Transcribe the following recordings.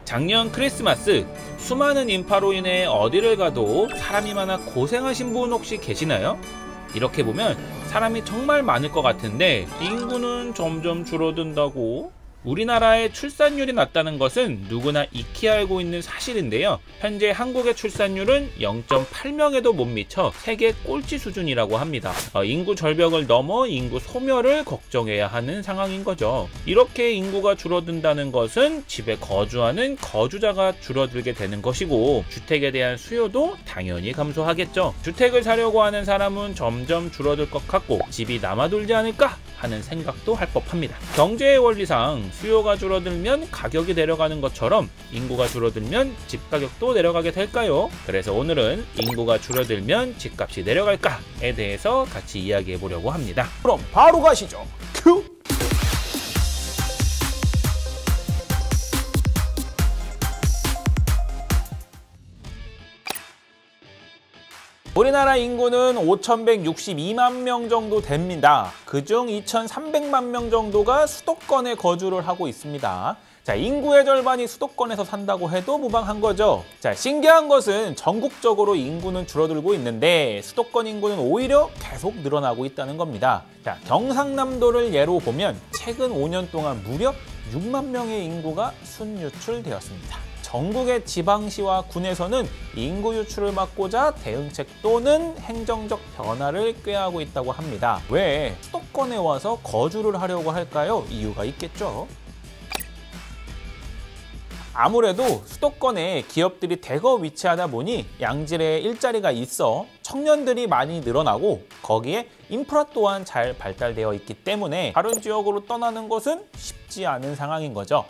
작년 크리스마스 수많은 인파로 인해 어디를 가도 사람이 많아 고생하신 분 혹시 계시나요? 이렇게 보면 사람이 정말 많을 것 같은데 인구는 점점 줄어든다고? 우리나라의 출산율이 낮다는 것은 누구나 익히 알고 있는 사실인데요. 현재 한국의 출산율은 0.8명에도 못 미쳐 세계 꼴찌 수준이라고 합니다. 인구 절벽을 넘어 인구 소멸을 걱정해야 하는 상황인 거죠. 이렇게 인구가 줄어든다는 것은 집에 거주하는 거주자가 줄어들게 되는 것이고 주택에 대한 수요도 당연히 감소하겠죠. 주택을 사려고 하는 사람은 점점 줄어들 것 같고 집이 남아돌지 않을까 하는 생각도 할 법합니다. 경제의 원리상 수요가 줄어들면 가격이 내려가는 것처럼 인구가 줄어들면 집 가격도 내려가게 될까요? 그래서 오늘은 인구가 줄어들면 집값이 내려갈까에 대해서 같이 이야기해 보려고 합니다. 그럼 바로 가시죠. 큐! 우리나라 인구는 5,162만 명 정도 됩니다. 그중 2,300만 명 정도가 수도권에 거주를 하고 있습니다. 자, 인구의 절반이 수도권에서 산다고 해도 무방한 거죠. 자, 신기한 것은 전국적으로 인구는 줄어들고 있는데 수도권 인구는 오히려 계속 늘어나고 있다는 겁니다. 자, 경상남도를 예로 보면 최근 5년 동안 무려 6만 명의 인구가 순유출되었습니다. 전국의 지방시와 군에서는 인구 유출을 막고자 대응책 또는 행정적 변화를 꾀하고 있다고 합니다. 왜 수도권에 와서 거주를 하려고 할까요? 이유가 있겠죠. 아무래도 수도권에 기업들이 대거 위치하다 보니 양질의 일자리가 있어 청년들이 많이 늘어나고 거기에 인프라 또한 잘 발달되어 있기 때문에 다른 지역으로 떠나는 것은 쉽지 않은 상황인 거죠.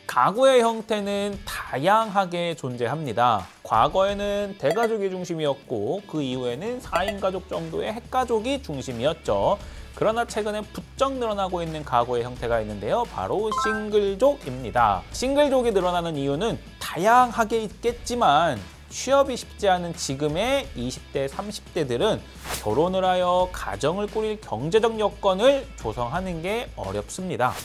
가구의 형태는 다양하게 존재합니다. 과거에는 대가족이 중심이었고 그 이후에는 4인 가족 정도의 핵가족이 중심이었죠. 그러나 최근에 부쩍 늘어나고 있는 가구의 형태가 있는데요. 바로 싱글족입니다. 싱글족이 늘어나는 이유는 다양하게 있겠지만 취업이 쉽지 않은 지금의 20대, 30대들은 결혼을 하여 가정을 꾸릴 경제적 여건을 조성하는 게 어렵습니다.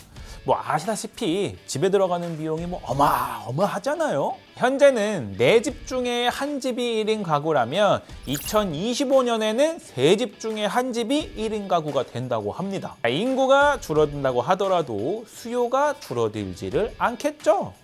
아시다시피 집에 들어가는 비용이 어마어마하잖아요. 현재는 4집 중에 1집이 1인 가구라면 2025년에는 3집 중에 1집이 1인 가구가 된다고 합니다. 인구가 줄어든다고 하더라도 수요가 줄어들지를 않겠죠.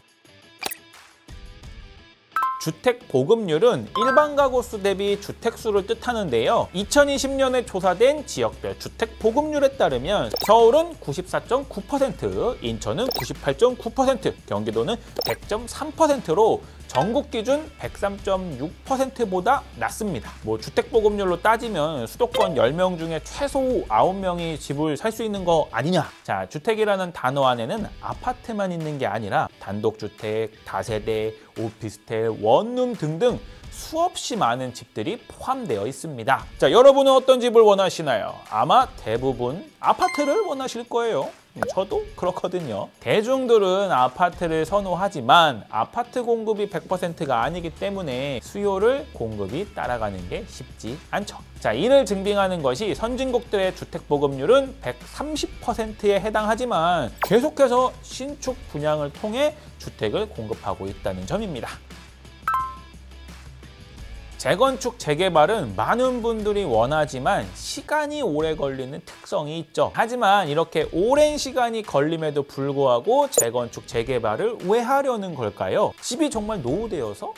주택 보급률은 일반 가구 수 대비 주택 수를 뜻하는데요. 2020년에 조사된 지역별 주택 보급률에 따르면 서울은 94.9%, 인천은 98.9%, 경기도는 100.3%로 전국 기준 103.6%보다 낮습니다. 주택 보급률로 따지면 수도권 10명 중에 최소 9명이 집을 살 수 있는 거 아니냐? 자, 주택이라는 단어 안에는 아파트만 있는 게 아니라 단독주택, 다세대, 오피스텔, 원룸 등등 수없이 많은 집들이 포함되어 있습니다. 자, 여러분은 어떤 집을 원하시나요? 아마 대부분 아파트를 원하실 거예요. 저도 그렇거든요. 대중들은 아파트를 선호하지만 아파트 공급이 100%가 아니기 때문에 수요를 공급이 따라가는 게 쉽지 않죠. 자, 이를 증빙하는 것이 선진국들의 주택 보급률은 130%에 해당하지만 계속해서 신축 분양을 통해 주택을 공급하고 있다는 점입니다. 재건축, 재개발은 많은 분들이 원하지만 시간이 오래 걸리는 특성이 있죠. 하지만 이렇게 오랜 시간이 걸림에도 불구하고 재건축, 재개발을 왜 하려는 걸까요? 집이 정말 노후되어서?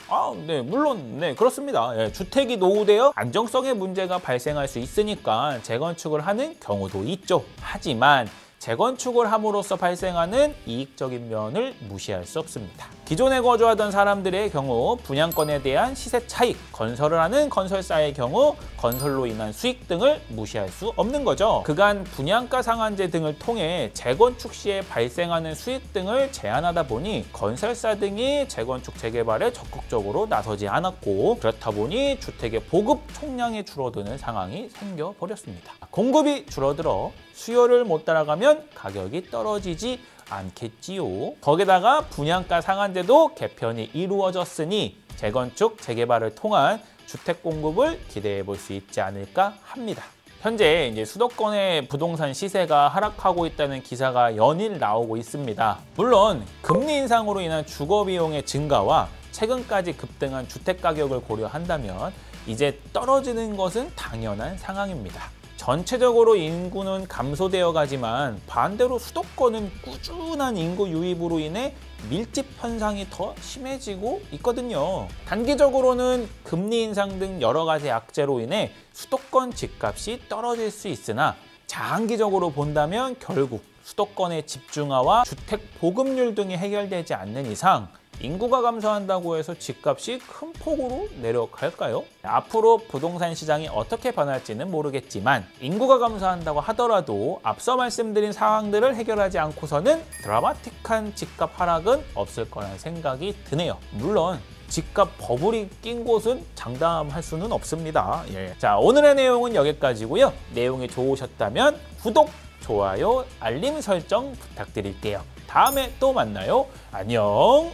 네, 물론 그렇습니다. 주택이 노후되어 안정성의 문제가 발생할 수 있으니까 재건축을 하는 경우도 있죠. 하지만 재건축을 함으로써 발생하는 이익적인 면을 무시할 수 없습니다. 기존에 거주하던 사람들의 경우 분양권에 대한 시세 차익, 건설을 하는 건설사의 경우 건설로 인한 수익 등을 무시할 수 없는 거죠. 그간 분양가 상한제 등을 통해 재건축 시에 발생하는 수익 등을 제한하다 보니 건설사 등이 재건축, 재개발에 적극적으로 나서지 않았고 그렇다 보니 주택의 보급 총량이 줄어드는 상황이 생겨버렸습니다. 공급이 줄어들어 수요를 못 따라가면 가격이 떨어지지 않겠지요. 거기다가 분양가 상한제도 개편이 이루어졌으니 재건축, 재개발을 통한 주택 공급을 기대해 볼 수 있지 않을까 합니다. 현재 이제 수도권의 부동산 시세가 하락하고 있다는 기사가 연일 나오고 있습니다. 물론 금리 인상으로 인한 주거 비용의 증가와 최근까지 급등한 주택 가격을 고려한다면 이제 떨어지는 것은 당연한 상황입니다. 전체적으로 인구는 감소되어 가지만 반대로 수도권은 꾸준한 인구 유입으로 인해 밀집 현상이 더 심해지고 있거든요. 단기적으로는 금리 인상 등 여러 가지 악재로 인해 수도권 집값이 떨어질 수 있으나 장기적으로 본다면 결국 수도권의 집중화와 주택 보급률 등이 해결되지 않는 이상 인구가 감소한다고 해서 집값이 큰 폭으로 내려갈까요? 앞으로 부동산 시장이 어떻게 변할지는 모르겠지만 인구가 감소한다고 하더라도 앞서 말씀드린 상황들을 해결하지 않고서는 드라마틱한 집값 하락은 없을 거라는 생각이 드네요. 물론 집값 버블이 낀 곳은 장담할 수는 없습니다. 자, 오늘의 내용은 여기까지고요. 내용이 좋으셨다면 구독, 좋아요, 알림 설정 부탁드릴게요. 다음에 또 만나요. 안녕.